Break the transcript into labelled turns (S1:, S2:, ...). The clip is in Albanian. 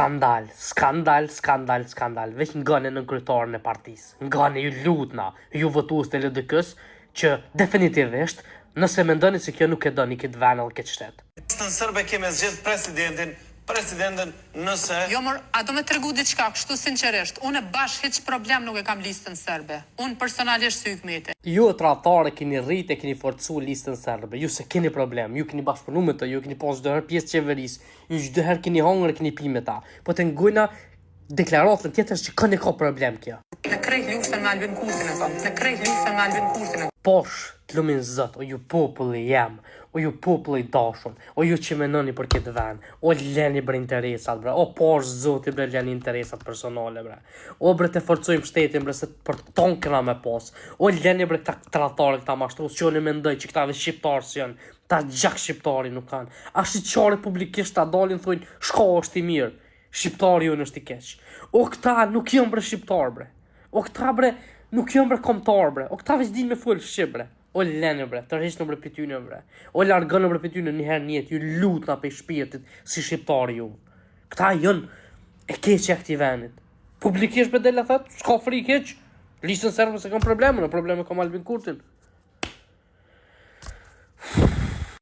S1: Skandal, skandal, skandal, skandal. Veç ngane në kryetarin e partisë. Ngane ju lutna, ju votues të LDK-s që definitivisht nëse mendoni se kjo nuk e doni këtë vend edhe këtë shtet.
S2: Në sërbe kemi zgjedh presidenten nëse...
S3: Jo, a do me tregu diçka, kështu sinqerisht, unë bashkë hiç problem nuk e kam listën serbe. Unë personalisht sy Hykmeti.
S1: Ju tradhtare keni rrit e keni forcu listën serbe. Ju se keni problem, ju keni bashkëpunu me të, ju keni pas çdo herë pjesë qeverisë, ju çdo herë keni hangër, keni pi me ta. Po të ngujna deklaratën tjetër që këni ka problem kjo.
S3: Në krejt luftën me Albin Kurtin e thonë. Në krejt luftën me Albin Kurtin e
S1: Posh, të lumin zët, o ju populli jem, o ju populli dashun, o ju që menoni për këtë vend, o leni bre interesat, bre, o posh zoti bre leni interesat personale, bre, o bre të forcojmë shtetin, bre, se për ton këna me pos, o leni bre këta tratare, këta mashtru, që në mendoj që këtave shqiptarë si janë, ta gjak shqiptari nuk kanë, a shqiptari publikisht ta dalin, thujnë, shko është i mirë, shqiptari ju është i keq, o këta nuk jënë bre shqiptar, bre, o këta bre, nuk jam bre komtar bre. O këta veç din me full shqip bre. O lene bre, tërheq në bre pytyne bre. O largën në bre pytyne një herë njetë, ju lutna pe shpirtit si shqiptari ju. Këta jënë e keqe e këti venit. Publikisht bre dele thët, s'ka fri keq. Listën serbe se kam probleme, në probleme kam Albin Kurtin.